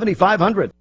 7500.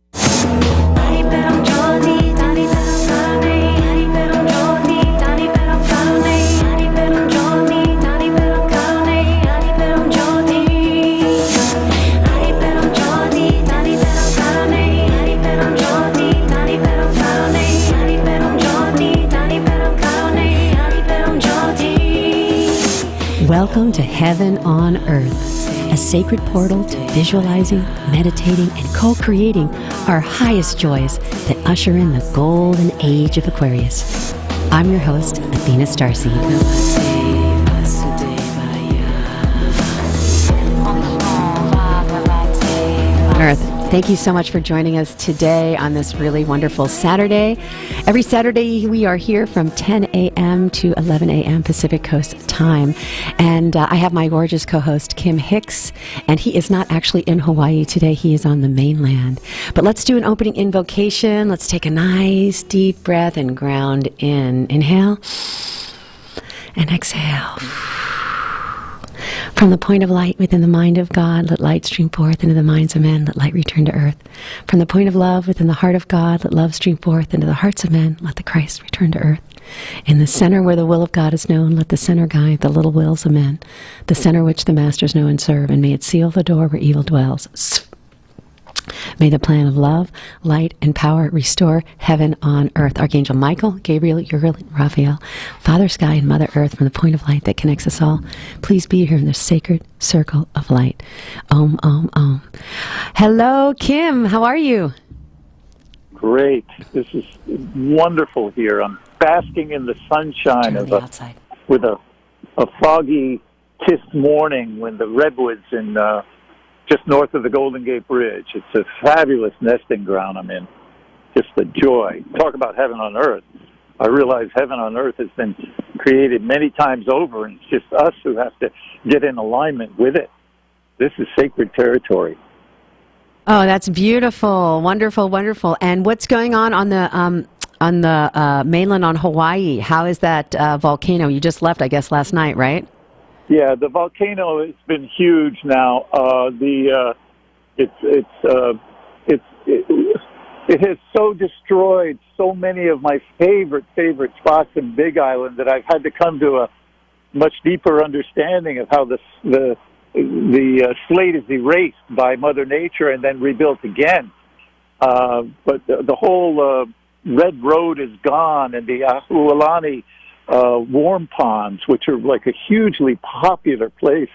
Welcome to Heaven on Earth, a sacred portal to visualizing, meditating, and co-creating our highest joys that usher in the Golden Age of Aquarius. I'm your host, Athena StarSeed. Earth, thank you so much for joining us today on this really wonderful Saturday. Every Saturday we are here from 10 a.m. to 11 a.m. Pacific Coast time. And I have my gorgeous co-host Kim Hix, and he is not actually in Hawaii today. He is on the mainland. But let's do an opening invocation. Let's take a nice deep breath and ground in. Inhale and exhale. From the point of light within the mind of God, let light stream forth into the minds of men, let light return to earth. From the point of love within the heart of God, let love stream forth into the hearts of men, let the Christ return to earth. In the center where the will of God is known, let the center guide the little wills of men, the center which the masters know and serve, and may it seal the door where evil dwells. May the plan of love, light, and power restore heaven on earth. Archangel Michael, Gabriel, Uriel, Raphael, Father Sky, and Mother Earth, from the point of light that connects us all, please be here in the sacred circle of light. Om, om, om. Hello, Kim. How are you? Great. This is wonderful here. I'm basking in the sunshine with a foggy, kissed morning when the redwoods in just north of the Golden Gate Bridge. It's a fabulous nesting ground I'm in. Just a joy. Talk about heaven on earth. I realize heaven on earth has been created many times over, and it's just us who have to get in alignment with it. This is sacred territory. Oh, that's beautiful. Wonderful, wonderful. And what's going on the mainland on Hawaii? How is that volcano? You just left, I guess, last night, right? Yeah, the volcano has been huge now. It has so destroyed so many of my favorite spots in Big Island that I've had to come to a much deeper understanding of how the slate is erased by Mother Nature and then rebuilt again. But the whole Red Road is gone, and the Ahualani warm ponds, which are like a hugely popular place,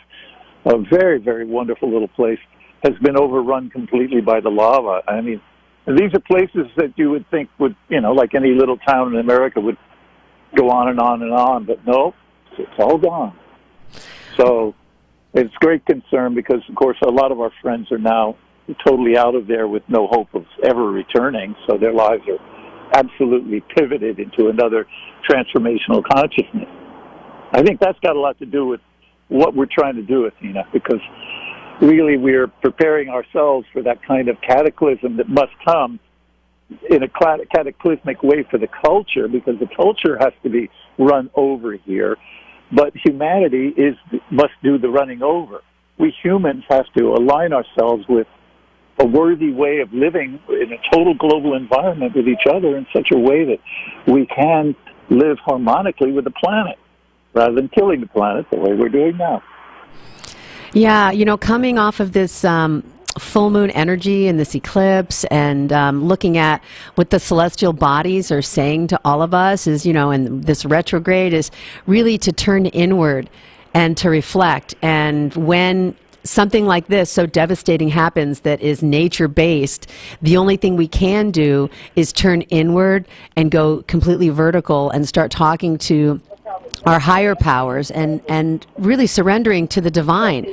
a very, very wonderful little place, has been overrun completely by the lava. I mean, these are places that you would think would, like any little town in America would go on and on and on, but no, it's all gone. So it's great concern because, of course, a lot of our friends are now totally out of there with no hope of ever returning, so their lives are absolutely pivoted into another transformational consciousness. I think that's got a lot to do with what we're trying to do, Athena, because really we're preparing ourselves for that kind of cataclysm that must come in a cataclysmic way for the culture, because the culture has to be run over here, but humanity must do the running over. We humans have to align ourselves with a worthy way of living in a total global environment with each other in such a way that we can live harmonically with the planet rather than killing the planet the way we're doing now. Yeah, coming off of this full moon energy and this eclipse and looking at what the celestial bodies are saying to all of us is, and this retrograde is really to turn inward and to reflect. And when something like this so devastating happens that is nature-based, the only thing we can do is turn inward and go completely vertical and start talking to our higher powers and really surrendering to the divine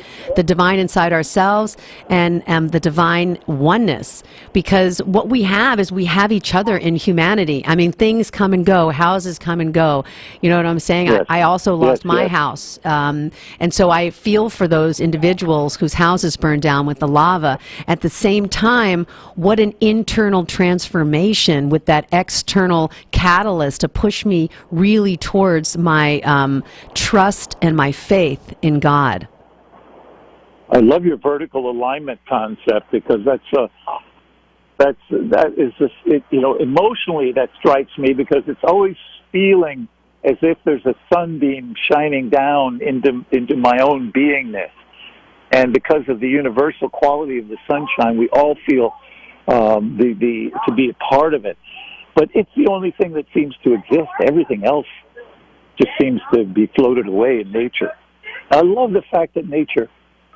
inside ourselves and the divine oneness. Because what we have is we have each other in humanity. I mean, things come and go, houses come and go. You know what I'm saying? Yes. I also lost my house. And so I feel for those individuals whose houses burned down with the lava. At the same time, what an internal transformation with that external catalyst to push me really towards my trust and my faith in God. I love your vertical alignment concept because that's that is just, emotionally that strikes me, because it's always feeling as if there's a sunbeam shining down into my own beingness. And because of the universal quality of the sunshine, we all feel to be a part of it. But it's the only thing that seems to exist. Everything else just seems to be floated away in nature. I love the fact that nature,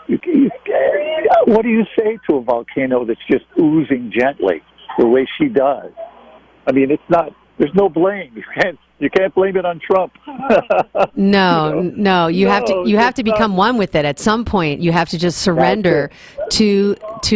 what do you say to a volcano that's just oozing gently the way she does? I mean, there's no blame. You can't blame it on Trump. No. You have to become one with it. At some point, you have to just surrender to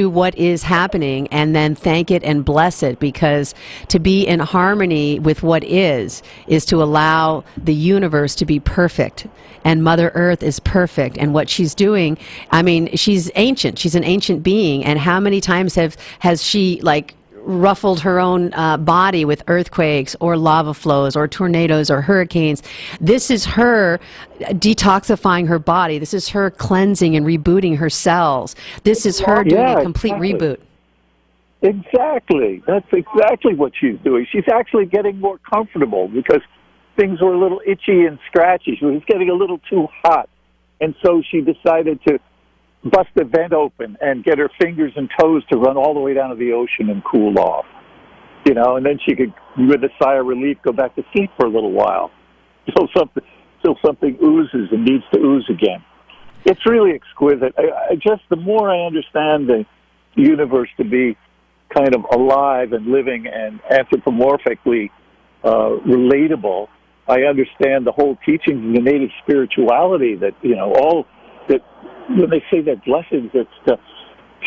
what is happening, and then thank it and bless it, because to be in harmony with what is to allow the universe to be perfect. And Mother Earth is perfect, and what she's doing, I mean, she's ancient. She's an ancient being, and how many times has she, like, ruffled her own body with earthquakes or lava flows or tornadoes or hurricanes. This is her detoxifying her body. This is her cleansing and rebooting her cells. This is her doing a complete reboot. Exactly. That's exactly what she's doing. She's actually getting more comfortable, because things were a little itchy and scratchy. She was getting a little too hot. And so she decided to bust the vent open and get her fingers and toes to run all the way down to the ocean and cool off. And then she could, with a sigh of relief, go back to sleep for a little while. Till something oozes and needs to ooze again. It's really exquisite. The more I understand the universe to be kind of alive and living and anthropomorphically relatable, I understand the whole teachings of the native spirituality that, when they say that blessings, it's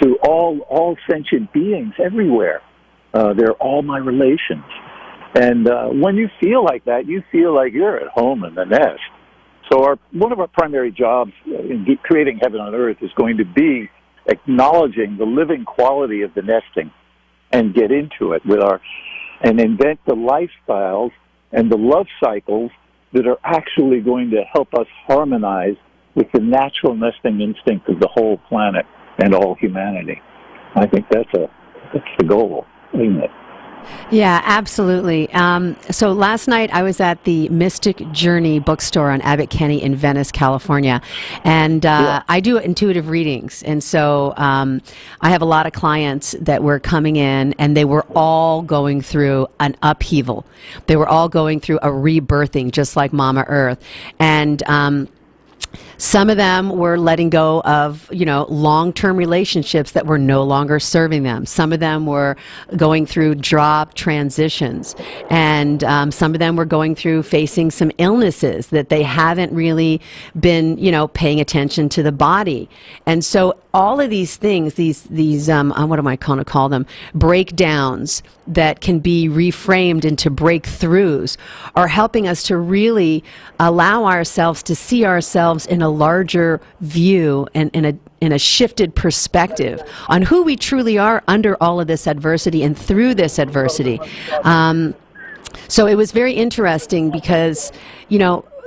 to all sentient beings everywhere. They're all my relations. And when you feel like that, you feel like you're at home in the nest. So one of our primary jobs in creating heaven on earth is going to be acknowledging the living quality of the nesting, and get into it and invent the lifestyles and the love cycles that are actually going to help us harmonize with the natural nesting instinct of the whole planet and all humanity. I think that's the goal, isn't it? Yeah, absolutely. So last night I was at the Mystic Journey bookstore on Abbot Kinney in Venice, California, and I do intuitive readings. And so I have a lot of clients that were coming in, and they were all going through an upheaval. They were all going through a rebirthing, just like Mama Earth. And some of them were letting go of, long-term relationships that were no longer serving them. Some of them were going through job transitions. And some of them were going through facing some illnesses that they haven't really been, paying attention to the body. And so all of these things, these what am I going to call them, breakdowns that can be reframed into breakthroughs, are helping us to really allow ourselves to see ourselves in a larger view and in a shifted perspective on who we truly are under all of this adversity and through this adversity. So it was very interesting because,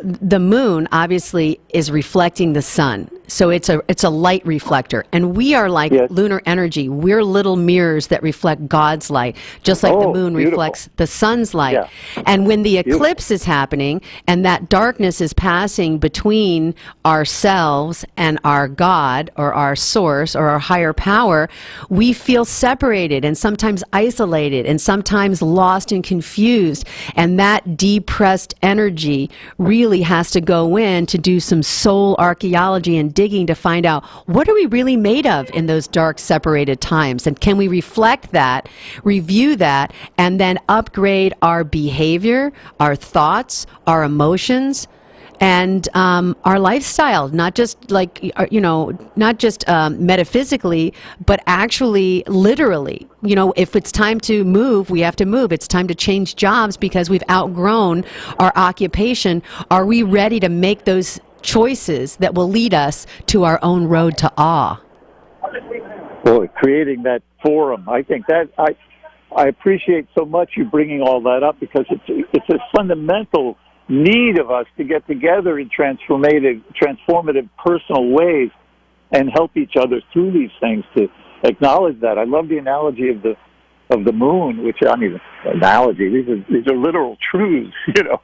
the moon obviously is reflecting the sun. So it's a light reflector, and we are like lunar energy. We're little mirrors that reflect God's light, just like the moon reflects the sun's light. Yeah. And when the eclipse is happening and that darkness is passing between ourselves and our God or our source or our higher power, we feel separated and sometimes isolated and sometimes lost and confused. And that depressed energy really has to go in to do some soul archaeology and digging to find out, what are we really made of in those dark, separated times? And can we reflect that, review that, and then upgrade our behavior, our thoughts, our emotions, and our lifestyle, not just metaphysically, but actually literally. If it's time to move, we have to move. It's time to change jobs because we've outgrown our occupation. Are we ready to make those choices that will lead us to our own road to awe? Boy, creating that forum, I think that I appreciate so much you bringing all that up, because it's a fundamental need of us to get together in transformative personal ways and help each other through these things, to acknowledge that. I love the analogy of the of the moon, which, I mean, analogy, these are literal truths, you know.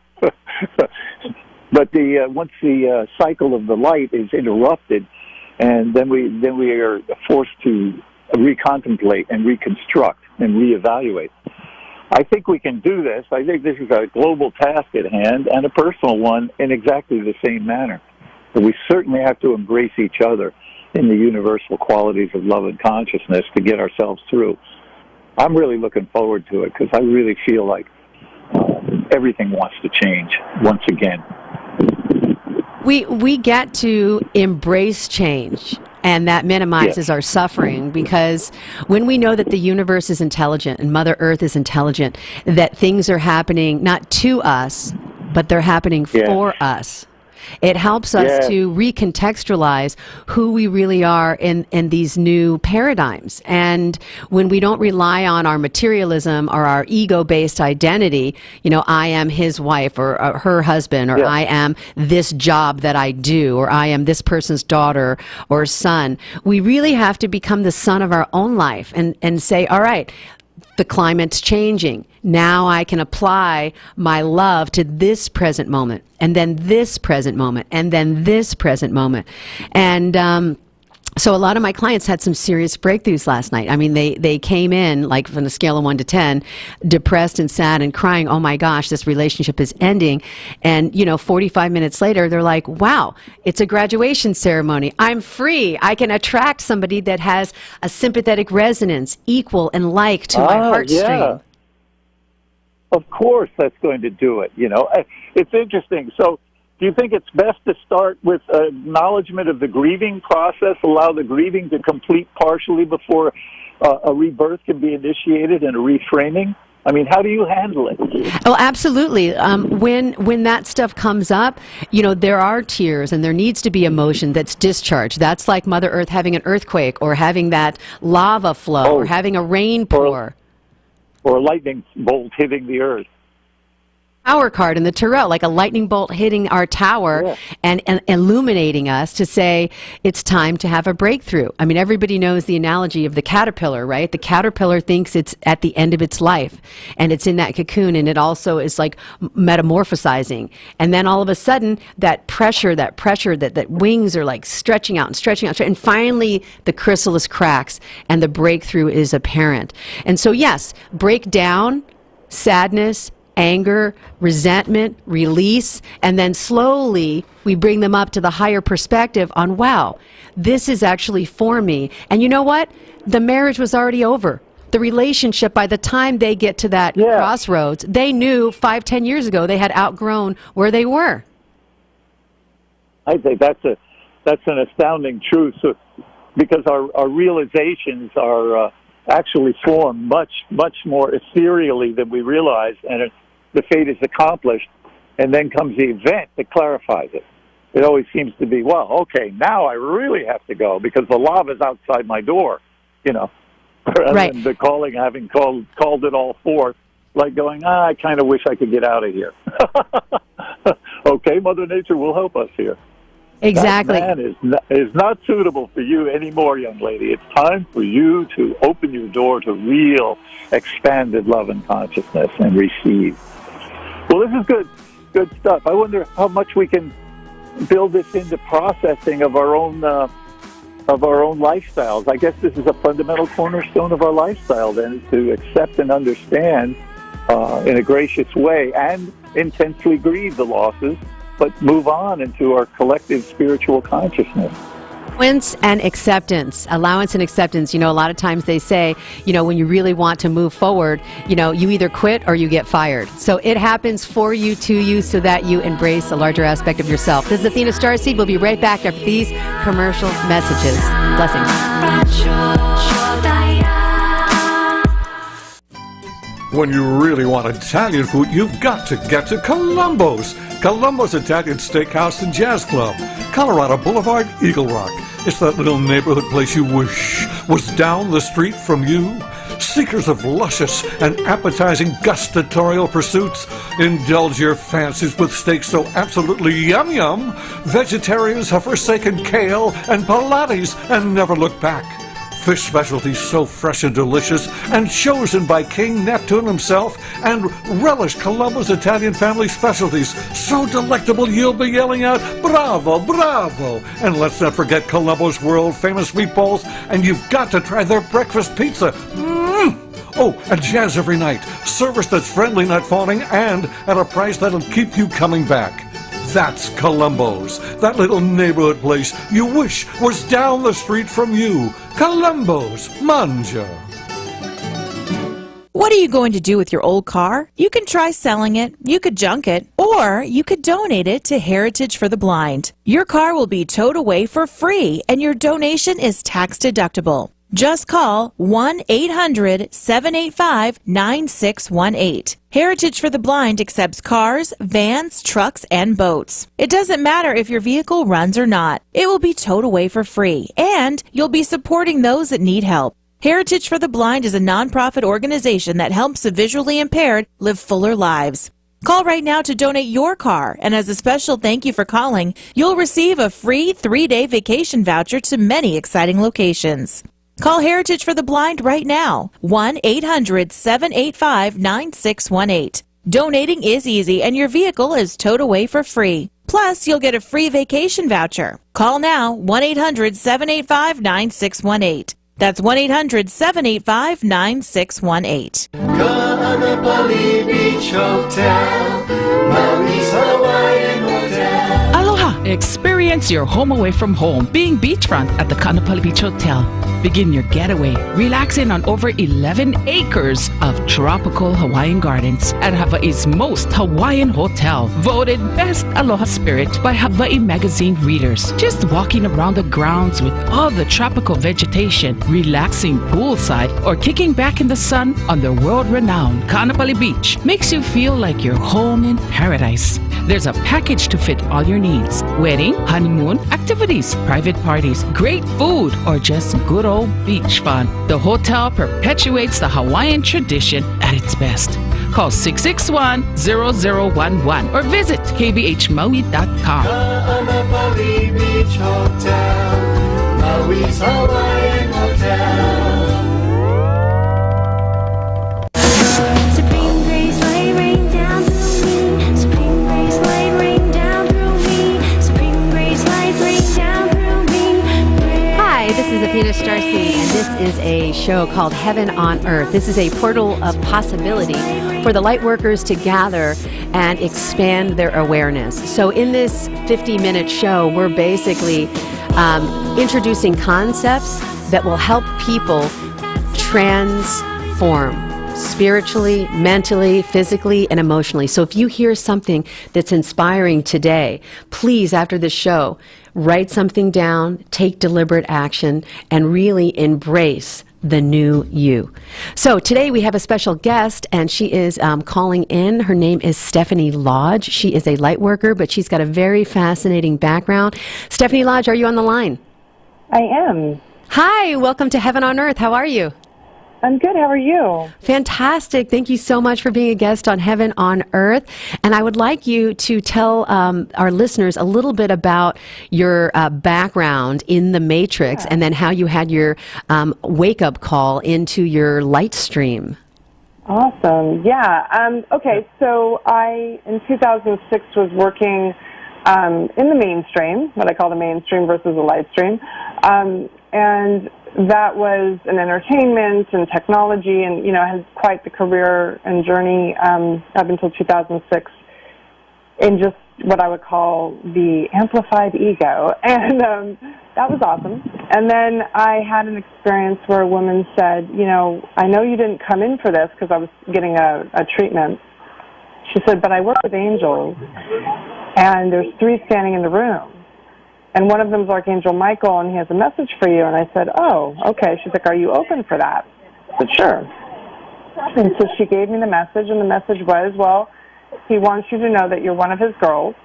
But once the cycle of the light is interrupted, and then we are forced to recontemplate and reconstruct and reevaluate. I think we can do this. I think this is a global task at hand and a personal one in exactly the same manner. But we certainly have to embrace each other in the universal qualities of love and consciousness to get ourselves through. I'm really looking forward to it because I really feel like everything wants to change once again. We get to embrace change, and that minimizes our suffering, because when we know that the universe is intelligent and Mother Earth is intelligent, that things are happening not to us, but they're happening for us. It helps us to recontextualize who we really are in these new paradigms. And when we don't rely on our materialism or our ego-based identity, you know, I am his wife or her husband, or I am this job that I do, or I am this person's daughter or son, we really have to become the son of our own life and say, all right, the climate's changing. Now I can apply my love to this present moment, and then this present moment, and then this present moment. And so a lot of my clients had some serious breakthroughs last night. I mean, they came in, like, from a scale of 1 to 10, depressed and sad and crying, oh my gosh, this relationship is ending. And, you know, 45 minutes later, they're like, wow, it's a graduation ceremony. I'm free. I can attract somebody that has a sympathetic resonance, equal and like to my heartstring. Yeah. Of course that's going to do it, you know. It's interesting. So do you think it's best to start with acknowledgement of the grieving process, allow the grieving to complete partially before a rebirth can be initiated and a reframing? I mean, how do you handle it? Oh, absolutely. When that stuff comes up, you know, there are tears and there needs to be emotion that's discharged. That's like Mother Earth having an earthquake, or having that lava flow, or having a rain pour. Or a lightning bolt hitting the earth. Tower card in the tarot, like a lightning bolt hitting our tower and illuminating us to say it's time to have a breakthrough. I mean, everybody knows the analogy of the caterpillar, right? The caterpillar thinks it's at the end of its life, and it's in that cocoon, and it also is like metamorphosizing. And then all of a sudden, that pressure, that wings are like stretching out, and finally the chrysalis cracks and the breakthrough is apparent. And so yes, break down, sadness, anger, resentment, release, and then slowly we bring them up to the higher perspective on, wow, this is actually for me. And you know what? The marriage was already over. The relationship, by the time they get to that crossroads, they knew 5-10 years ago they had outgrown where they were. I think that's an astounding truth, because our realizations are actually form much more ethereally than we realize, and the fate is accomplished, and then comes the event that clarifies it. It always seems to be, well, okay, now I really have to go because the lava's outside my door, you know, rather than the calling, having called it all forth, like going, I kind of wish I could get out of here. Okay, Mother Nature will help us here. Exactly. That man is not suitable for you anymore, young lady. It's time for you to open your door to real expanded love and consciousness and receive. Well, this is good stuff. I wonder how much we can build this into processing of our own lifestyles. I guess this is a fundamental cornerstone of our lifestyle, then, is to accept and understand in a gracious way and intensely grieve the losses, but move on into our collective spiritual consciousness. Allowance and acceptance. Allowance and acceptance. You know, a lot of times they say, you know, when you really want to move forward, you know, you either quit or you get fired. So it happens for you, to you, so that you embrace a larger aspect of yourself. This is Athena StarSeed. We'll be right back after these commercial messages. Blessings. When you really want Italian food, you've got to get to Columbo's. Columbo's Italian Steakhouse and Jazz Club, Colorado Boulevard, Eagle Rock. It's that little neighborhood place you wish was down the street from you. Seekers of luscious and appetizing gustatorial pursuits, indulge your fancies with steaks so absolutely yum-yum, vegetarians have forsaken kale and Pilates and never look back. Fish specialties so fresh and delicious and chosen by King Neptune himself, and relish Colombo's Italian family specialties so delectable you'll be yelling out, "Bravo, bravo!" And let's not forget Colombo's world-famous meatballs, and you've got to try their breakfast pizza. Oh, and jazz every night. Service that's friendly, not phoning, and at a price that'll keep you coming back. That's Colombo's, that little neighborhood place you wish was down the street from you. Colombo's, Manja. What are you going to do with your old car? You can try selling it, you could junk it, or you could donate it to Heritage for the Blind. Your car will be towed away for free, and your donation is tax deductible. Just call 1-800-785-9618. Heritage for the Blind accepts cars, vans, trucks, and boats. It doesn't matter if your vehicle runs or not. It will be towed away for free, and you'll be supporting those that need help. Heritage for the Blind is a nonprofit organization that helps the visually impaired live fuller lives. Call right now to donate your car, and as a special thank you for calling, you'll receive a free 3-day vacation voucher to many exciting locations. Call Heritage for the Blind right now, 1-800-785-9618. Donating is easy, and your vehicle is towed away for free. Plus, you'll get a free vacation voucher. Call now, 1-800-785-9618. That's 1-800-785-9618. Kaanapali Beach Hotel, Maui's Hawaiian Hotel. Aloha! Experience your home away from home being beachfront at the Kaanapali Beach Hotel. Begin your getaway relaxing on over 11 acres of tropical Hawaiian gardens at Hawaii's most Hawaiian hotel. Voted Best Aloha Spirit by Hawaii Magazine readers. Just walking around the grounds with all the tropical vegetation, relaxing poolside, or kicking back in the sun on the world-renowned Kaanapali Beach makes you feel like you're home in paradise. There's a package to fit all your needs. Wedding, honeymoon, activities, private parties, great food, or just good old beach fun. The hotel perpetuates the Hawaiian tradition at its best. Call 661-0011 or visit kbhmaui.com. Kaanapali Beach Hotel, Maui's Hawaiian Hotel. Supreme grace, light rain down through me. Supreme grace, light rain down through me. Supreme grace, light rain down through me. Hi, this is Athena StarSeed, and this is a show called Heaven on Earth. This is a portal of possibility for the light workers to gather and expand their awareness. So in this 50-minute show, we're basically introducing concepts that will help people transform spiritually, mentally, physically, and emotionally. So if you hear something that's inspiring today, please, after the show, write something down, take deliberate action, and really embrace the new you. So today we have a special guest, and she is calling in. Her name is Stephanie Lodge. She is a light worker, but she's got a very fascinating background. Stephanie Lodge, are you on the line? I am. Hi, welcome to Heaven on Earth. How are you? I'm good. How are you? Fantastic. Thank you so much for being a guest on Heaven on Earth. And I would like you to tell our listeners a little bit about your background in the Matrix, and then how you had your wake-up call into your light stream. Awesome. Yeah. Okay, so I, in 2006, was working in the mainstream, what I call the mainstream versus the light stream. And that was in entertainment and technology, and, I had quite the career and journey up until 2006 in just what I would call the amplified ego. And that was awesome. And then I had an experience where a woman said, I know you didn't come in for this, because I was getting a treatment. She said, but I work with angels, and there's 3 standing in the room. And one of them is Archangel Michael, and he has a message for you. And I said, oh, okay. She's like, are you open for that? I said, sure. And so she gave me the message, and the message was, well, he wants you to know that you're one of his girls,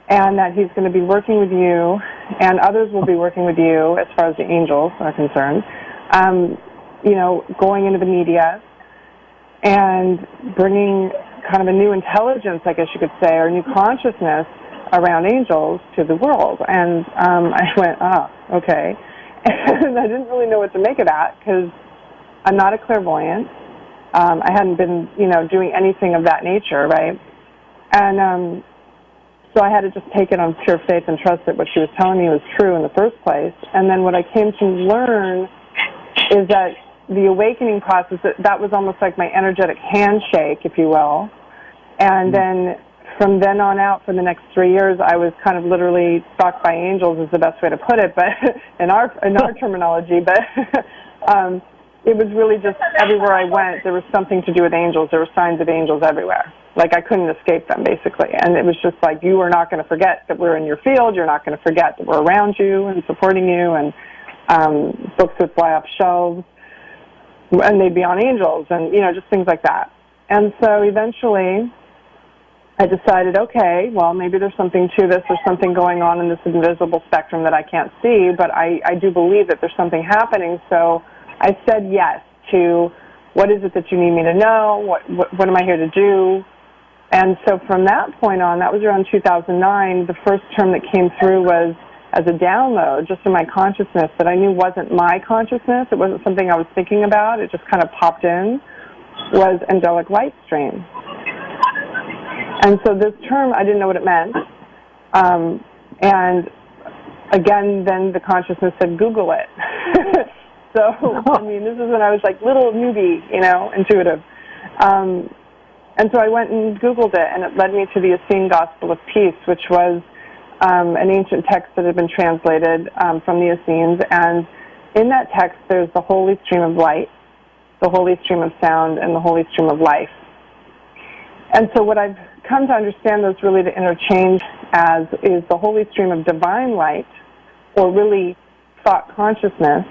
and that he's going to be working with you, and others will be working with you as far as the angels are concerned, going into the media and bringing kind of a new intelligence, I guess you could say, or new consciousness around angels to the world. And I went, okay. And I didn't really know what to make of that because I'm not a clairvoyant. I hadn't been, doing anything of that nature, right? And so I had to just take it on pure faith and trust that what she was telling me was true in the first place. And then what I came to learn is that the awakening process, that was almost like my energetic handshake, if you will. And then from then on out, for the next 3 years, I was kind of literally stalked by angels is the best way to put it, but in our terminology. But it was really just everywhere I went, there was something to do with angels. There were signs of angels everywhere. Like I couldn't escape them, basically. And it was just like, you are not going to forget that we're in your field. You're not going to forget that we're around you and supporting you. And books would fly off shelves, and they'd be on angels, and just things like that. And so eventually, I decided, okay, well, maybe there's something to this. There's something going on in this invisible spectrum that I can't see, but I do believe that there's something happening. So I said yes to, what is it that you need me to know? What am I here to do? And so from that point on, that was around 2009, the first term that came through was as a download, just in my consciousness, that I knew wasn't my consciousness. It wasn't something I was thinking about. It just kind of popped in, was angelic light stream. And so this term, I didn't know what it meant. And again, then the consciousness said, Google it. So, I mean, this is when I was like little newbie, intuitive. And so I went and Googled it, and it led me to the Essene Gospel of Peace, which was an ancient text that had been translated from the Essenes. And in that text, there's the holy stream of light, the holy stream of sound, and the holy stream of life. And so what I've come to understand those really to interchange as is the holy stream of divine light, or really thought consciousness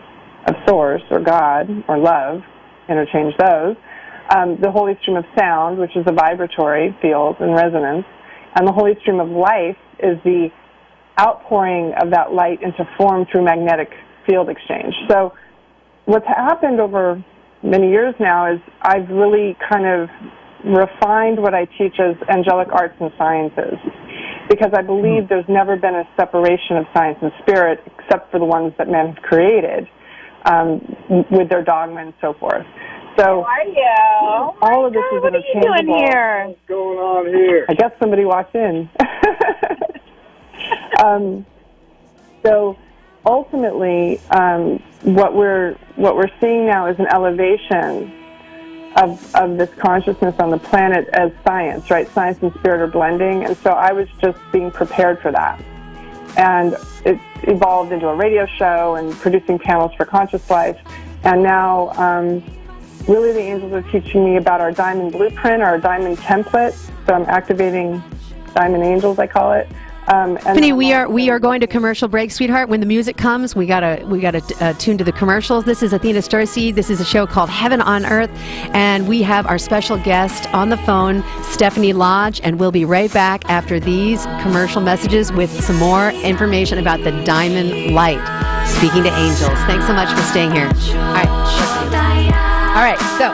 of source or God or love, interchange those. The holy stream of sound, which is a vibratory field and resonance, and the holy stream of life is the outpouring of that light into form through magnetic field exchange. So what's happened over many years now is I've really kind of refined what I teach as angelic arts and sciences, because I believe there's never been a separation of science and spirit except for the ones that men have created with their dogma and so forth. So all of this is interchangeable. What are you doing here? What's going on here? I guess somebody walked in. So ultimately, what we're seeing now is an elevation of this consciousness on the planet as science, right? Science and spirit are blending, and so I was just being prepared for that. And it evolved into a radio show and producing panels for Conscious Life. And now, really the angels are teaching me about our diamond blueprint, our diamond template. So I'm activating diamond angels, I call it. Stephanie, we are going to commercial break, sweetheart. When the music comes, we gotta tune to the commercials. This is Athena StarSeed. This is a show called Heaven on Earth, and we have our special guest on the phone, Stephanie Lodge, and we'll be right back after these commercial messages with some more information about the diamond light. Speaking to angels. Thanks so much for staying here. All right. So.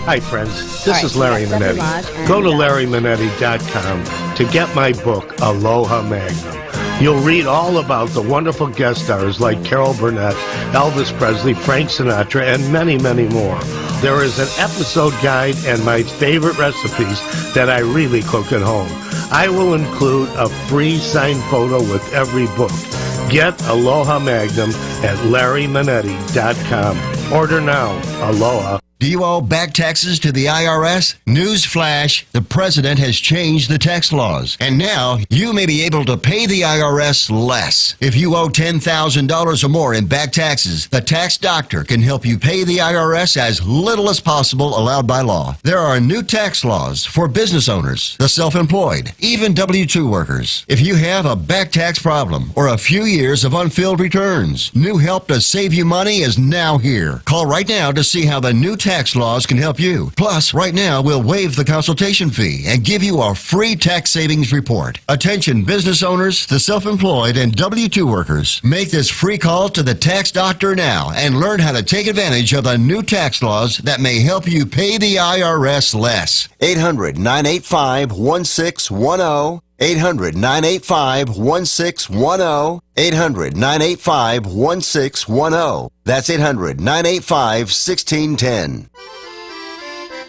Hi, friends. This is Larry Minetti. Go to LarryMinetti.com to get my book, Aloha Magnum. You'll read all about the wonderful guest stars like Carol Burnett, Elvis Presley, Frank Sinatra, and many, many more. There is an episode guide and my favorite recipes that I really cook at home. I will include a free signed photo with every book. Get Aloha Magnum at LarryMinetti.com. Order now. Aloha. Do you owe back taxes to the IRS? Newsflash, the president has changed the tax laws, and now you may be able to pay the IRS less. If you owe $10,000 or more in back taxes, the tax doctor can help you pay the IRS as little as possible allowed by law. There are new tax laws for business owners, the self-employed, even W-2 workers. If you have a back tax problem or a few years of unfilled returns, new help to save you money is now here. Call right now to see how the new tax laws can help you. Plus, right now, we'll waive the consultation fee and give you a free tax savings report. Attention business owners, the self-employed, and W-2 workers. Make this free call to the tax doctor now and learn how to take advantage of the new tax laws that may help you pay the IRS less. 800-985-1610. 800-985-1610. 800-985-1610. That's 800-985-1610.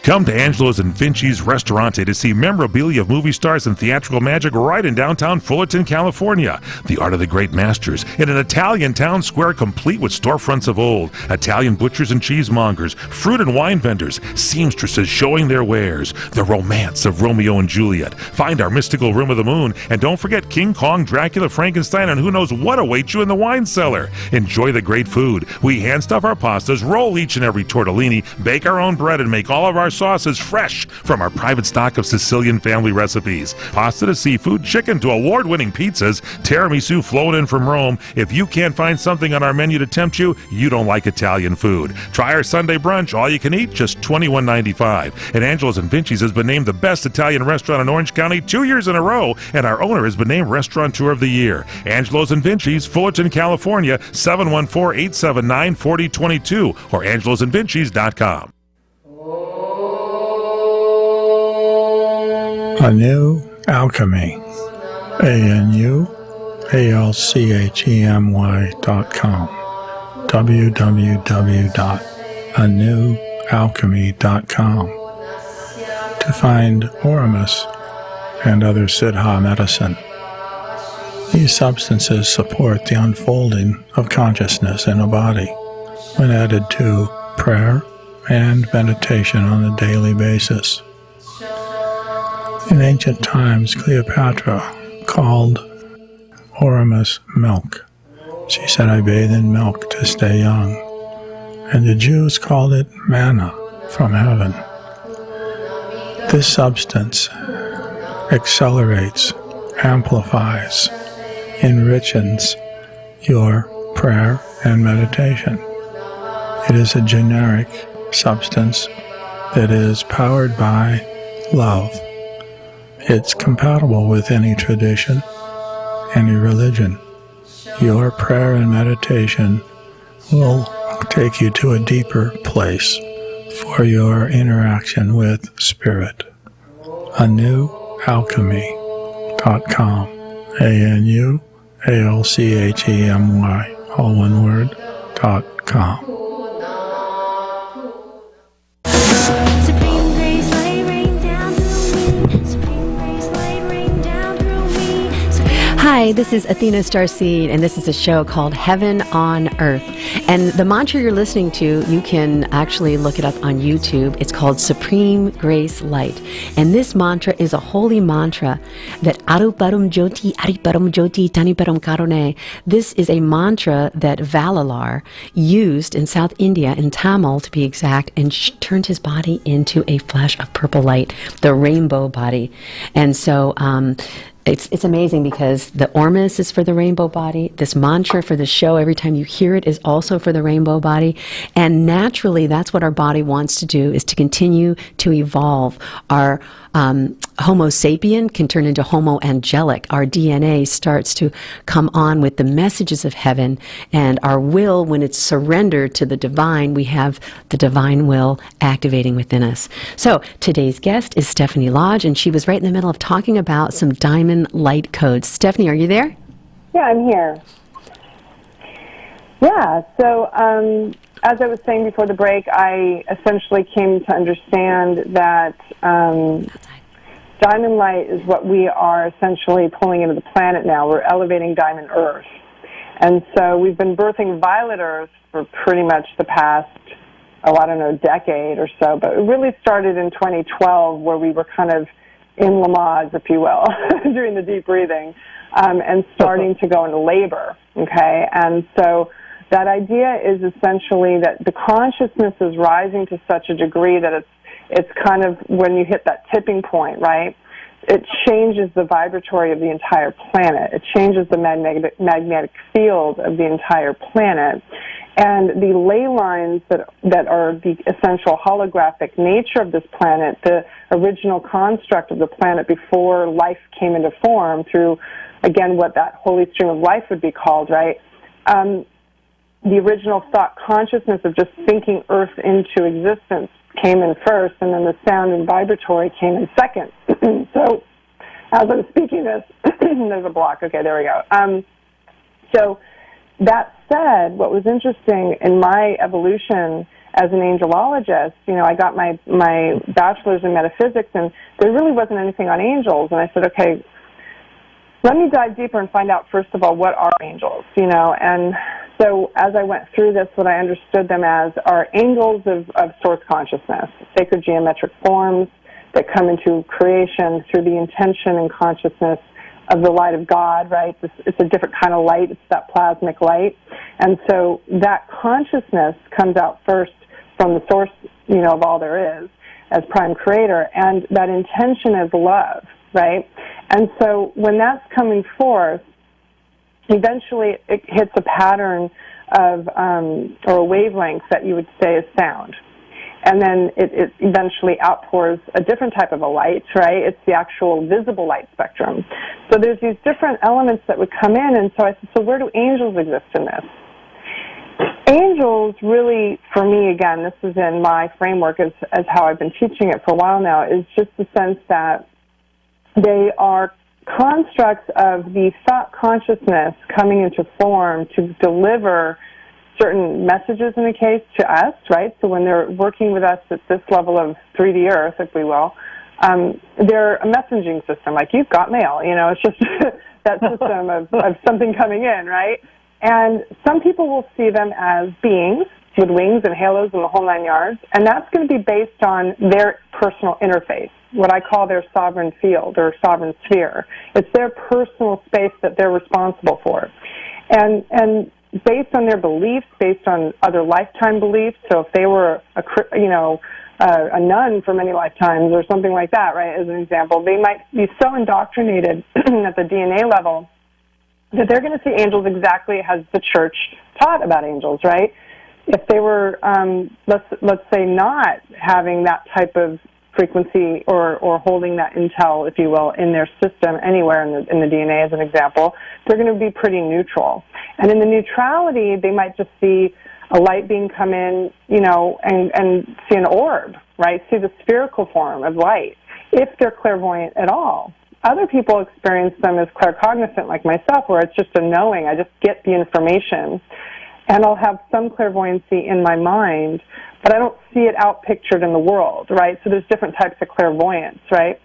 Come to Angelo's and Vinci's Restaurante to see memorabilia of movie stars and theatrical magic right in downtown Fullerton, California. The Art of the Great Masters in an Italian town square complete with storefronts of old, Italian butchers and cheesemongers, fruit and wine vendors, seamstresses showing their wares, the romance of Romeo and Juliet. Find our mystical Room of the Moon, and don't forget King Kong, Dracula, Frankenstein, and who knows what awaits you in the wine cellar. Enjoy the great food. We hand stuff our pastas, roll each and every tortellini, bake our own bread, and make all of our sauces fresh from our private stock of Sicilian family recipes. Pasta to seafood, chicken to award-winning pizzas, tiramisu flown in from Rome. If you can't find something on our menu to tempt you, you don't like Italian food. Try our Sunday brunch, all you can eat, just $21.95. And Angelo's and Vinci's has been named the best Italian restaurant in Orange County 2 years in a row, and our owner has been named Restaurateur of the Year. Angelo's and Vinci's, Fullerton, California, 714-879-4022 or angelosandvinci's.com. A New Alchemy, ANUALCHEMY.com, www.anewalchemy.com, to find Oramus and other Siddha medicine. These substances support the unfolding of consciousness in a body when added to prayer and meditation on a daily basis. In ancient times, Cleopatra called Oramus milk. She said, "I bathe in milk to stay young." And the Jews called it manna from heaven. This substance accelerates, amplifies, enriches your prayer and meditation. It is a generic substance that is powered by love. It's compatible with any tradition, any religion. Your prayer and meditation will take you to a deeper place for your interaction with Spirit. ANewAlchemy.com. ANUALCHEMY, all one word, .com. Hi, this is Athena StarSeed, and this is a show called Heaven on Earth. And the mantra you're listening to, you can actually look it up on YouTube. It's called Supreme Grace Light. And this mantra is a holy mantra that Aruparum Jyoti, Ariparum Jyoti, Taniparam Karone. This is a mantra that Valalar used in South India, in Tamil to be exact, and turned his body into a flash of purple light, the rainbow body. And so, It's amazing because the Ormus is for the rainbow body. This mantra for the show, every time you hear it, is also for the rainbow body. And naturally, that's what our body wants to do, is to continue to evolve. Our Homo sapien can turn into Homo Angelic. Our DNA starts to come on with the messages of heaven, and our will, when it's surrendered to the divine, we have the divine will activating within us. So today's guest is Stephanie Lodge, and she was right in the middle of talking about some diamond light codes. Stephanie, are you there? Yeah, I'm here. Yeah, so as I was saying before the break, I essentially came to understand that diamond light is what we are essentially pulling into the planet now. We're elevating diamond Earth. And so we've been birthing violet Earth for pretty much the past, decade or so. But it really started in 2012, where we were kind of in Lamaze, if you will, doing the deep breathing, and starting to go into labor, okay? And so that idea is essentially that the consciousness is rising to such a degree that it's kind of when you hit that tipping point, right? It changes the vibratory of the entire planet. It changes the magnetic field of the entire planet. And the ley lines that are the essential holographic nature of this planet, the original construct of the planet before life came into form through, again, what that holy stream of life would be called, right? The original thought consciousness of just thinking Earth into existence came in first, and then the sound and vibratory came in second. So As I'm speaking this, there's a block. Okay, there we go. So that said, what was interesting in my evolution as an angelologist, I got my bachelor's in metaphysics, and there really wasn't anything on angels. And I said, okay, let me dive deeper and find out, first of all, what are angels, And so as I went through this, what I understood them as are angels of source consciousness, sacred geometric forms that come into creation through the intention and consciousness of the light of God, right? It's a different kind of light. It's that plasmic light. And so that consciousness comes out first from the source, of all there is as prime creator. And that intention is love, right? And so when that's coming forth, eventually it hits a pattern of, or a wavelength that you would say is sound. And then it eventually outpours a different type of a light, right? It's the actual visible light spectrum. So there's these different elements that would come in, and so I said, so where do angels exist in this? Angels really, for me, again, this is in my framework as how I've been teaching it for a while now, is just the sense that they are constructs of the thought consciousness coming into form to deliver certain messages, in the case, to us, right? So when they're working with us at this level of 3D Earth, if we will, they're a messaging system. Like, you've got mail, it's just that system of something coming in, right? And some people will see them as beings with wings and halos and the whole 9 yards, and that's going to be based on their personal interface, what I call their sovereign field or sovereign sphere. It's their personal space that they're responsible for. And based on their beliefs, based on other lifetime beliefs, so if they were a nun for many lifetimes or something like that, right, as an example, they might be so indoctrinated at the DNA level that they're going to see angels exactly as the church taught about angels, right? If they were, let's say, not having that type of frequency or holding that intel, if you will, in their system anywhere in the DNA, as an example, they're going to be pretty neutral. And in the neutrality, they might just see a light being come in, and see an orb, right? See the spherical form of light, if they're clairvoyant at all. Other people experience them as claircognizant, like myself, where it's just a knowing. I just get the information, and I'll have some clairvoyancy in my mind, but I don't see it outpictured in the world, right? So there's different types of clairvoyance, right?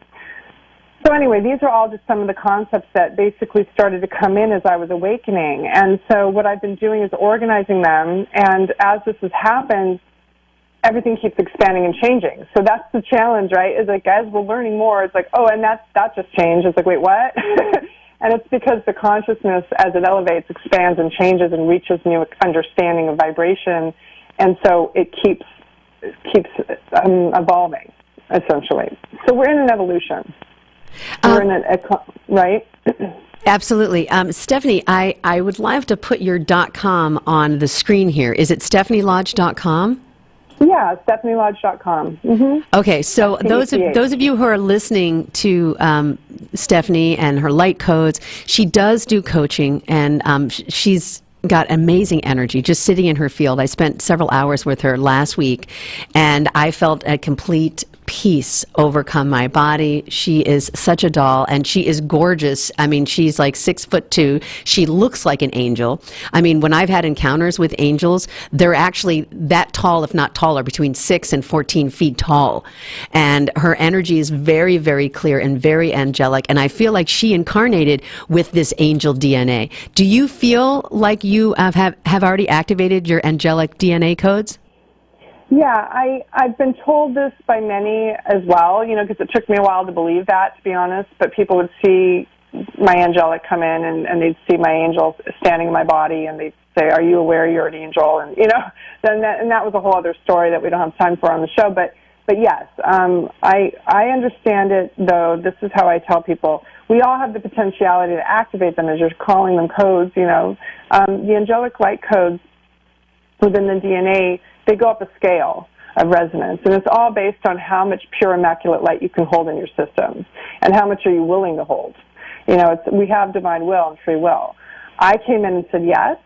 So anyway, these are all just some of the concepts that basically started to come in as I was awakening. And so what I've been doing is organizing them, and as this has happened, everything keeps expanding and changing. So that's the challenge, right? Is like, as we're learning more, it's like, oh, and that just changed. It's like, wait, what? And it's because the consciousness, as it elevates, expands and changes and reaches new understanding of vibration, and so it keeps evolving, essentially. So we're in an evolution. We're in right? Absolutely. Stephanie, I would love to put your .com on the screen here. Is it stephanielodge.com? Yeah, stephanielodge.com. Mm-hmm. Okay, so those of you who are listening to Stephanie and her light codes, she does do coaching, and she's got amazing energy just sitting in her field. I spent several hours with her last week, and I felt a complete peace overcome my body. She is such a doll, and she is gorgeous. I mean, she's like 6'2". She looks like an angel. I mean, when I've had encounters with angels, they're actually that tall, if not taller, between 6 and 14 feet tall. And her energy is very, very clear and very angelic, and I feel like she incarnated with this angel DNA. Do you feel like you have already activated your angelic DNA codes? Yeah, I've been told this by many as well, because it took me a while to believe that, to be honest, but people would see my angelic come in, and they'd see my angel standing in my body, and they'd say, are you aware you're an angel? And, then that was a whole other story that we don't have time for on the show, but yes, I understand it, though. This is how I tell people. We all have the potentiality to activate them, as you're calling them codes, The angelic light codes within the DNA, they go up a scale of resonance, and it's all based on how much pure immaculate light you can hold in your system, and how much are you willing to hold. We have divine will and free will. I came in and said yes,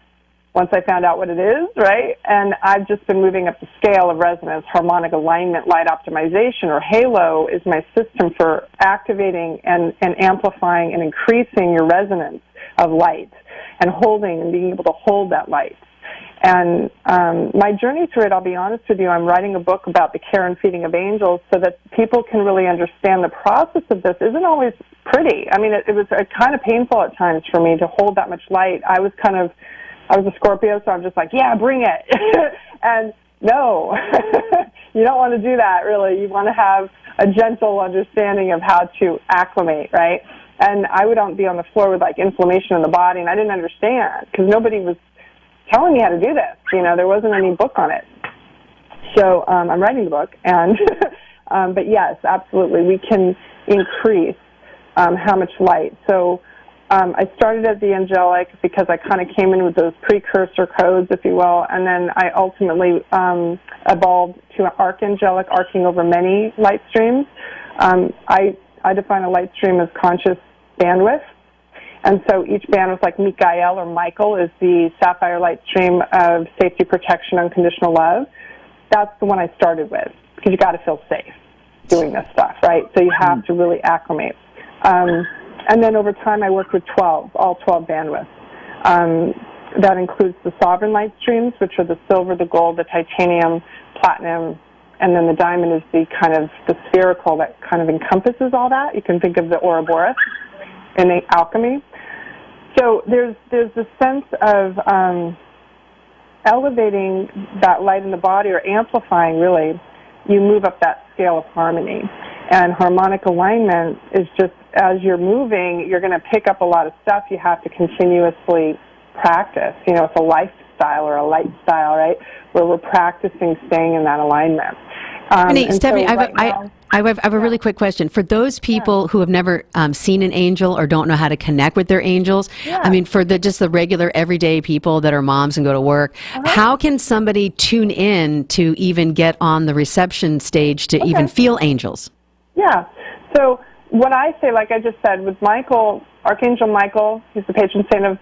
once I found out what it is, right? And I've just been moving up the scale of resonance. Harmonic alignment, light optimization, or halo, is my system for activating and amplifying and increasing your resonance of light and holding and being able to hold that light. And my journey through it, I'll be honest with you, I'm writing a book about the care and feeding of angels so that people can really understand the process of this isn't always pretty. I mean, it was kind of painful at times for me to hold that much light. I was a Scorpio, so I'm just like, yeah, bring it. And no, you don't want to do that, really. You want to have a gentle understanding of how to acclimate, right? And I would be on the floor with, like, inflammation in the body, and I didn't understand because nobody was telling me how to do this. You know, there wasn't any book on it. So I'm writing the book, and but yes, absolutely, we can increase how much light. So I started at the Angelic because I kind of came in with those precursor codes, if you will, and then I ultimately evolved to Archangelic, arcing over many light streams. I define a light stream as conscious bandwidth. And so each bandwidth, like Mikael or Michael, is the sapphire light stream of safety, protection, unconditional love. That's the one I started with because you got to feel safe doing this stuff, right? So you have to really acclimate. And then over time, I worked with all 12 bandwidths. That includes the sovereign light streams, which are the silver, the gold, the titanium, platinum, and then the diamond is the kind of the spherical that kind of encompasses all that. You can think of the Ouroboros in the alchemy. So there's this sense of elevating that light in the body, or amplifying, really. You move up that scale of harmony. And harmonic alignment is just, as you're moving, you're going to pick up a lot of stuff you have to continuously practice. You know, it's a lifestyle or a light style, right, where we're practicing staying in that alignment. Stephanie, I have a really quick question. For those people who have never seen an angel or don't know how to connect with their angels, I mean, for just the regular everyday people that are moms and go to work, how can somebody tune in to even get on the reception stage to even feel angels? Yeah. So what I say, like I just said, with Michael, Archangel Michael, he's the patron saint of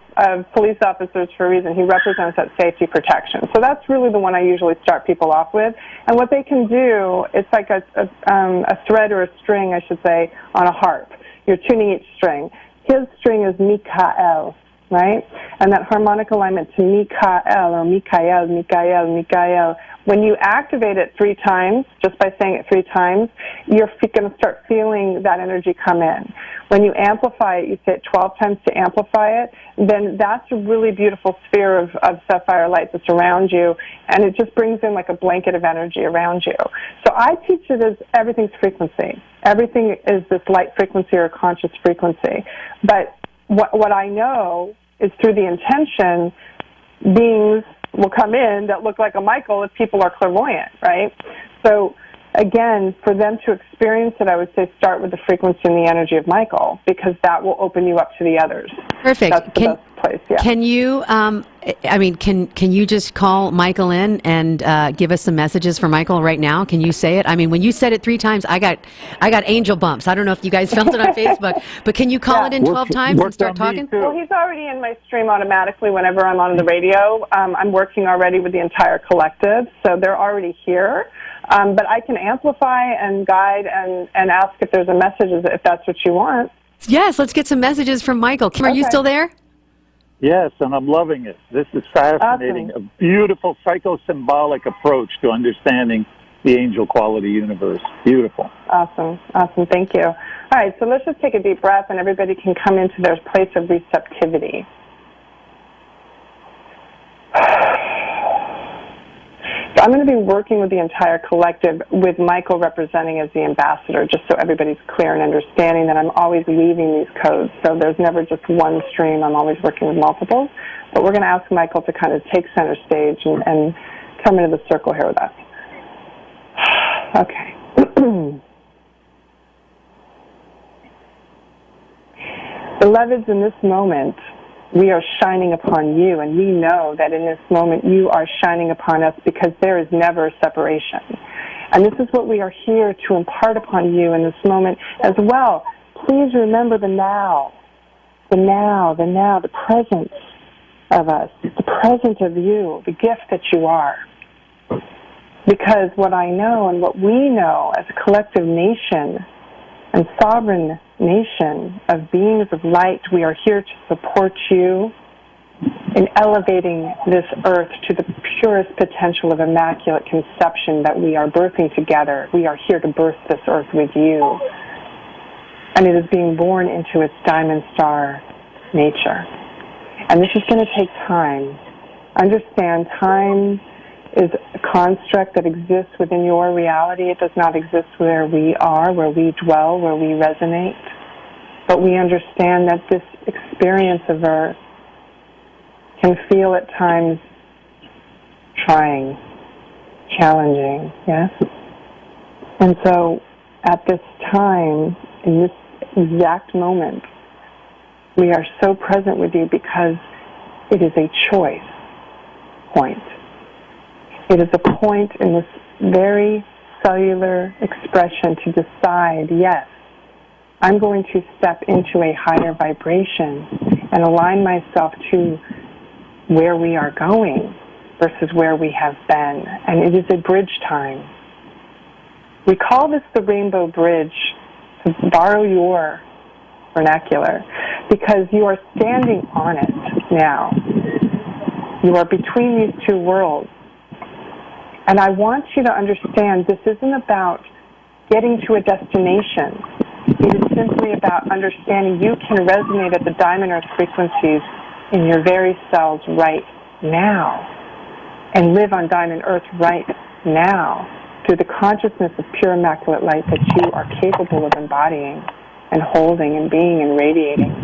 police officers for a reason. He represents that safety protection. So that's really the one I usually start people off with. And what they can do, it's like a thread or a string, I should say, on a harp. You're tuning each string. His string is Mikael, right? And that harmonic alignment to Mikael, or Mikael, Mikael, Mikael, when you activate it 3 times, just by saying it 3 times, you're going to start feeling that energy come in. When you amplify it, you say it 12 times to amplify it, then that's a really beautiful sphere of sapphire light that's around you, and it just brings in like a blanket of energy around you. So I teach it as everything's frequency. Everything is this light frequency or conscious frequency. But what I know is through the intention, beings will come in that look like a Michael if people are clairvoyant, right? So, again, for them to experience it, I would say start with the frequency and the energy of Michael, because that will open you up to the others. Perfect. That's the best place, yeah. Can you, can you just call Michael in and give us some messages for Michael right now? Can you say it? I mean, when you said it 3 times, I got angel bumps. I don't know if you guys felt it on Facebook, but can you call it in 12 times and start talking? Well, he's already in my stream automatically whenever I'm on the radio. I'm working already with the entire collective, so they're already here. But I can amplify and guide and ask if there's a message, if that's what you want. Yes, let's get some messages from Michael. Kim, are you still there? Yes, and I'm loving it. This is fascinating. Awesome. A beautiful psychosymbolic approach to understanding the angel quality universe. Beautiful. Awesome. Thank you. All right, so let's just take a deep breath, and everybody can come into their place of receptivity. So I'm going to be working with the entire collective, with Michael representing as the ambassador, just so everybody's clear and understanding that I'm always weaving these codes. So there's never just one stream. I'm always working with multiples. But we're going to ask Michael to kind of take center stage and come into the circle here with us. Okay. Beloveds, in this moment, we are shining upon you, and we know that in this moment you are shining upon us, because there is never separation. And this is what we are here to impart upon you in this moment as well. Please remember the now, the presence, of us, the present of you, the gift that you are. Because what I know and what we know as a collective nation and sovereign nation of beings of light, we are here to support you in elevating this earth to the purest potential of immaculate conception that we are birthing together. We are here to birth this earth with you. And it is being born into its diamond star nature. And this is going to take time. Understand, time is a construct that exists within your reality. It does not exist where we are, where we dwell, where we resonate. But we understand that this experience of Earth can feel at times trying, challenging, yes? And so at this time, in this exact moment, we are so present with you because it is a choice point. It is a point in this very cellular expression to decide, yes, I'm going to step into a higher vibration and align myself to where we are going versus where we have been. And it is a bridge time. We call this the rainbow bridge, to borrow your vernacular, because you are standing on it now. You are between these two worlds. And I want you to understand this isn't about getting to a destination. It is simply about understanding you can resonate at the diamond earth frequencies in your very cells right now and live on diamond earth right now through the consciousness of pure immaculate light that you are capable of embodying and holding and being and radiating.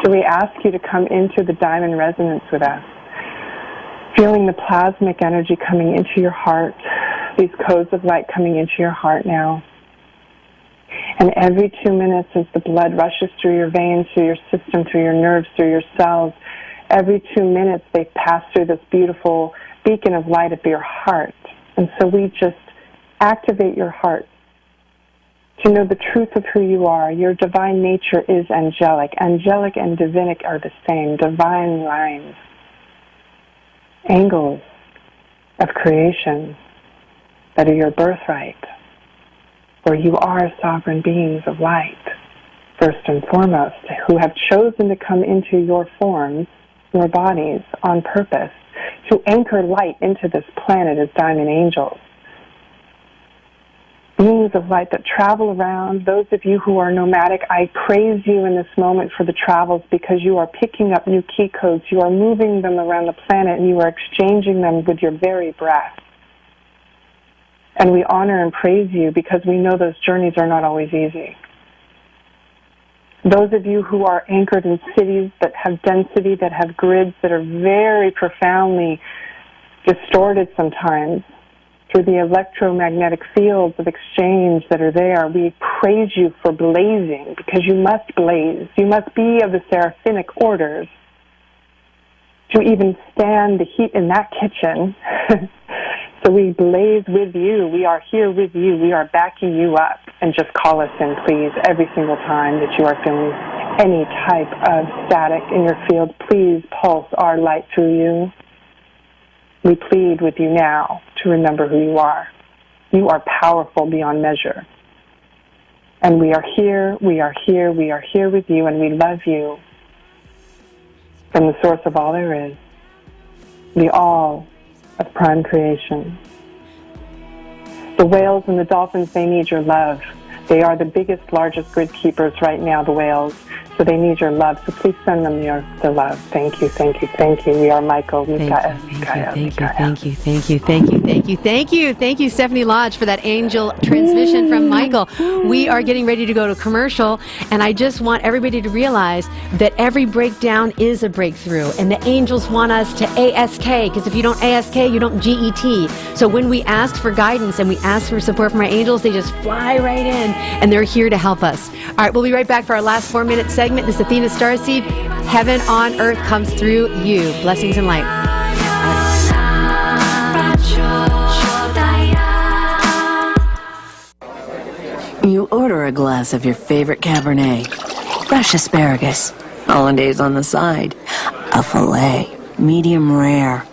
So we ask you to come into the diamond resonance with us, feeling the plasmic energy coming into your heart, these codes of light coming into your heart now. And every 2 minutes as the blood rushes through your veins, through your system, through your nerves, through your cells, every 2 minutes they pass through this beautiful beacon of light of your heart. And so we just activate your heart to know the truth of who you are. Your divine nature is angelic. Angelic and divinic are the same, divine lines, angles of creation that are your birthright, where you are sovereign beings of light, first and foremost, who have chosen to come into your forms, your bodies, on purpose, to anchor light into this planet as diamond angels. Beings of light that travel around. Those of you who are nomadic, I praise you in this moment for the travels because you are picking up new key codes. You are moving them around the planet and you are exchanging them with your very breath. And we honor and praise you because we know those journeys are not always easy. Those of you who are anchored in cities that have density, that have grids that are very profoundly distorted sometimes through the electromagnetic fields of exchange that are there, we praise you for blazing because you must blaze. You must be of the seraphic orders to even stand the heat in that kitchen. So we blaze with you. We are here with you. We are backing you up. And just call us in, please, every single time that you are feeling any type of static in your field. Please pulse our light through you. We plead with you now to remember who you are. You are powerful beyond measure. And we are here, we are here, we are here with you, and we love you from the source of all there is, the all of prime creation. The whales and the dolphins, they need your love. They are the biggest, largest grid keepers right now, the whales. So they need your love. So please send them the love. Thank you, thank you, thank you. We are Michael. Thank you, Stephanie Lodge, for that angel transmission from Michael. We are getting ready to go to commercial, and I just want everybody to realize that every breakdown is a breakthrough, and the angels want us to ASK, because if you don't ASK, you don't GET. So when we ask for guidance and we ask for support from our angels, they just fly right in, and they're here to help us. All right, we'll be right back for our last 4-minute segment. This is Athena StarSeed. Heaven on earth comes through you. Blessings and light. You order a glass of your favorite Cabernet, fresh asparagus, hollandaise on the side, A fillet, medium rare.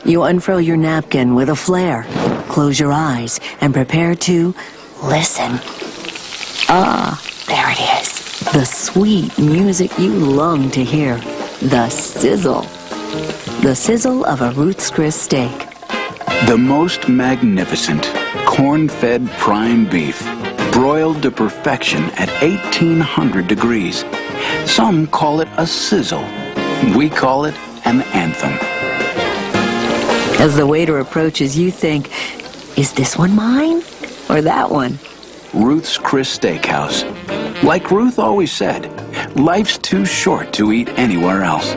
You unfurl your napkin with a flare, close your eyes, and prepare to listen. Ah, there it is. The sweet music you long to hear. The sizzle. The sizzle of a Ruth's Chris steak. The most magnificent corn-fed prime beef, broiled to perfection at 1800 degrees. Some call it a sizzle. We call it an anthem. As the waiter approaches, you think, is this one mine or that one? Ruth's Chris Steakhouse. Like Ruth always said, life's too short to eat anywhere else.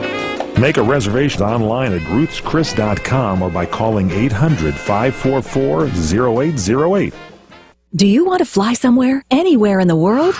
Make a reservation online at ruthschris.com or by calling 800-544-0808. Do you want to fly somewhere, anywhere in the world?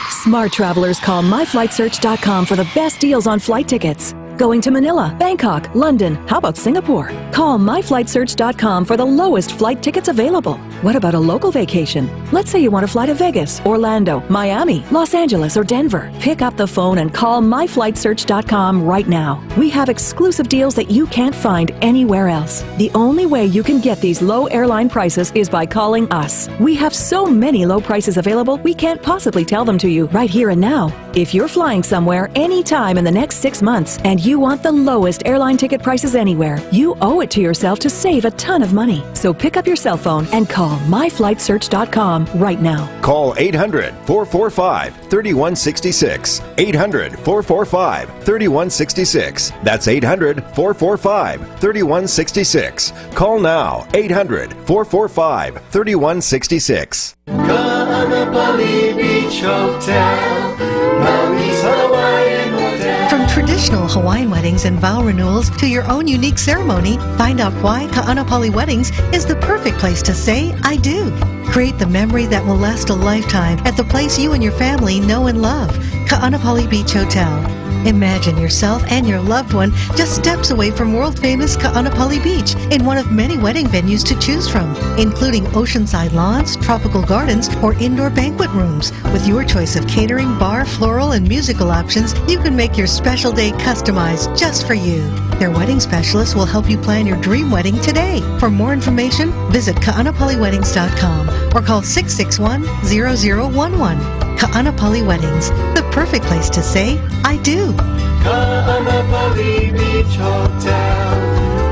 Smart travelers call myflightsearch.com for the best deals on flight tickets. Going to Manila, Bangkok, London, how about Singapore? Call myflightsearch.com for the lowest flight tickets available. What about a local vacation? Let's say you want to fly to Vegas, Orlando, Miami, Los Angeles, or Denver. Pick up the phone and call myflightsearch.com right now. We have exclusive deals that you can't find anywhere else. The only way you can get these low airline prices is by calling us. We have so many low prices available, we can't possibly tell them to you right here and now. If you're flying somewhere anytime in the next 6 months and you want the lowest airline ticket prices anywhere, you owe it to yourself to save a ton of money. So pick up your cell phone and call myflightsearch.com right now. Call 800-445-3166. 800-445-3166. That's 800-445-3166. Call now. 800-445-3166. Kaanapali Beach Hotel, Maui's Hawaiian Hotel. From traditional Hawaiian weddings and vow renewals to your own unique ceremony, find out why Kaanapali Weddings is the perfect place to say, I do. Create the memory that will last a lifetime at the place you and your family know and love, Kaanapali Beach Hotel. Imagine yourself and your loved one just steps away from world-famous Kaanapali Beach in one of many wedding venues to choose from, including oceanside lawns, tropical gardens, or indoor banquet rooms. With your choice of catering, bar, floral, and musical options, you can make your special day customized just for you. Their wedding specialists will help you plan your dream wedding today. For more information, visit kaanapaliweddings.com or call 661-0011. Kaanapali Weddings, the perfect place to say, I do. Kaanapali Beach Hotel,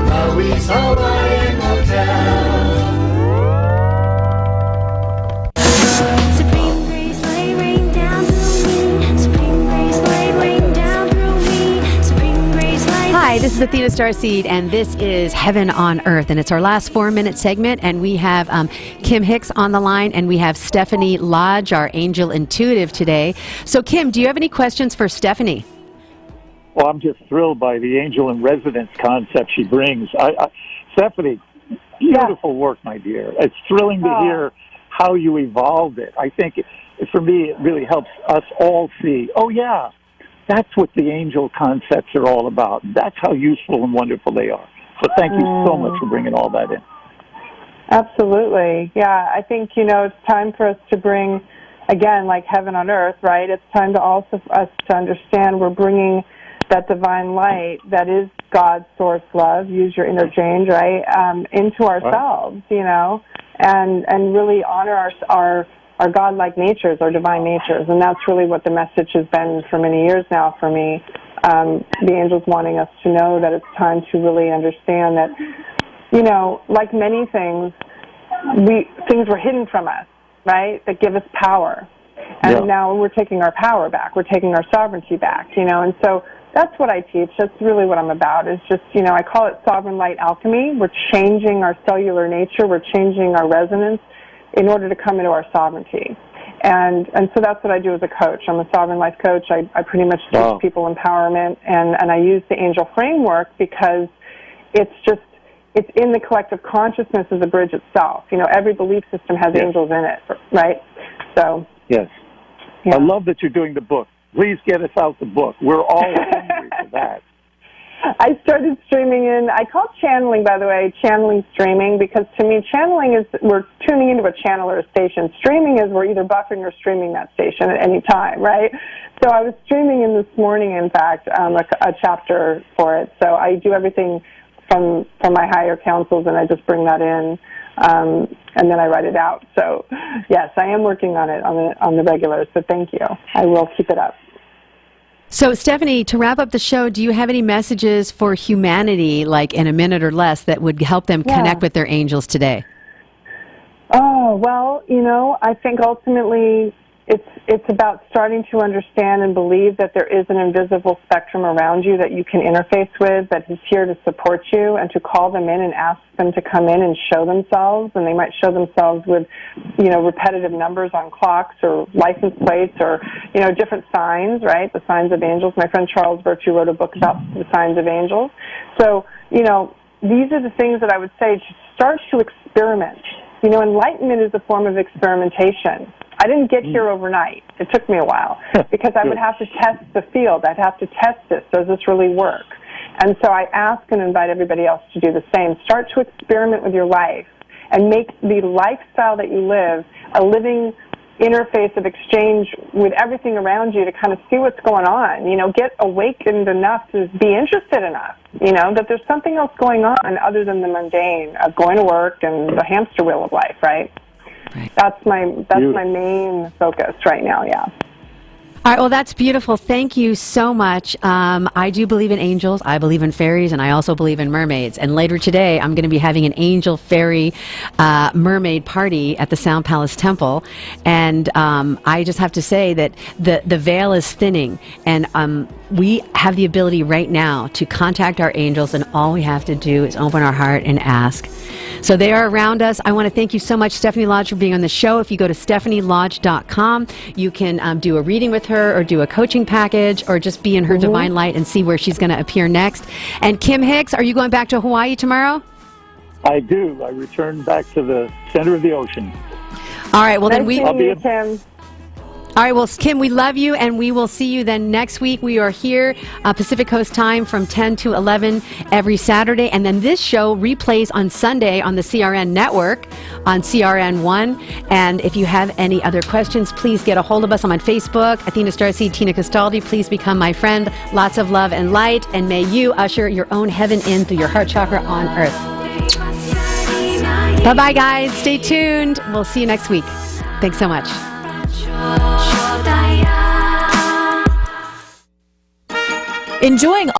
Maui's Hawaiian Hotel. Supreme grace, light rain down through me. Supreme grace, light rain down through me. Supreme grace, light. Hi, this is Athena StarSeed, and this is Heaven on Earth, and it's our last 4-minute segment, and we have Kim Hix on the line, and we have Stephanie Lodge, our angel intuitive today. So, Kim, do you have any questions for Stephanie? Well, I'm just thrilled by the angel in residence concept she brings. Stephanie, beautiful work, my dear. It's thrilling to hear how you evolved it. I think, for me, it really helps us all see, oh, yeah, that's what the angel concepts are all about. That's how useful and wonderful they are. So thank you so much for bringing all that in. Absolutely. Yeah, I think, it's time for us to bring, again, like heaven on earth, right? It's time to also us to understand we're bringing that divine light that is God's source love, use your interchange, right, into ourselves, and really honor our God-like natures, our divine natures. And that's really what the message has been for many years now for me. The angels wanting us to know that it's time to really understand that, like many things, things were hidden from us, right, that give us power. And now we're taking our power back. We're taking our sovereignty back, and so that's what I teach. That's really what I'm about, is just, I call it sovereign light alchemy. We're changing our cellular nature. We're changing our resonance in order to come into our sovereignty. And so that's what I do as a coach. I'm a sovereign life coach. I pretty much teach people empowerment, and I use the angel framework because it's in the collective consciousness of the bridge itself. Every belief system has angels in it, right? So. Yes. Yeah. I love that you're doing the book. Please get us out the book. We're all hungry for that. I started streaming in, I call channeling, by the way, channeling streaming, because to me, channeling is, we're tuning into a channel or a station. Streaming is we're either buffering or streaming that station at any time, right? So I was streaming in this morning, in fact, a chapter for it. So I do everything from my higher counsels, and I just bring that in, and then I write it out. So, yes, I am working on it on the regular, so thank you. I will keep it up. So, Stephanie, to wrap up the show, do you have any messages for humanity, like in a minute or less, that would help them connect with their angels today? Oh, well, I think ultimately it's about starting to understand and believe that there is an invisible spectrum around you that you can interface with, that is here to support you, and to call them in and ask them to come in and show themselves. And they might show themselves with, repetitive numbers on clocks or license plates or, different signs, right? The signs of angels. My friend Charles Virtue wrote a book about the signs of angels. So, these are the things that I would say to start to experiment. Enlightenment is a form of experimentation. I didn't get here overnight. It took me a while because I would have to test the field. I'd have to test this. Does this really work? And so I ask and invite everybody else to do the same. Start to experiment with your life and make the lifestyle that you live a living interface of exchange with everything around you to kind of see what's going on. Get awakened enough to be interested enough, that there's something else going on other than the mundane of going to work and the hamster wheel of life, right? Right. That's my main focus right now, yeah. All right, well, that's beautiful. Thank you so much. I do believe in angels. I believe in fairies, and I also believe in mermaids. And later today, I'm going to be having an angel fairy mermaid party at the Sound Palace Temple. And I just have to say that the veil is thinning, and we have the ability right now to contact our angels, and all we have to do is open our heart and ask. So they are around us. I want to thank you so much, Stephanie Lodge, for being on the show. If you go to stephanielodge.com, you can do a reading with her or do a coaching package or just be in her divine light and see where she's going to appear next. And Kim Hix, are you going back to Hawaii tomorrow? I do. I return back to the center of the ocean. All right. Well, then I'll be Kim. All right, well, Kim, we love you, and we will see you then next week. We are here Pacific Coast time from 10 to 11 every Saturday, and then this show replays on Sunday on the CRN network on CRN1. And if you have any other questions, please get a hold of us. I'm on Facebook, Athena StarSeed, Tina Castaldi. Please become my friend. Lots of love and light, and may you usher your own heaven in through your heart chakra on earth. Bye-bye, guys. Stay tuned. We'll see you next week. Thanks so much. Enjoying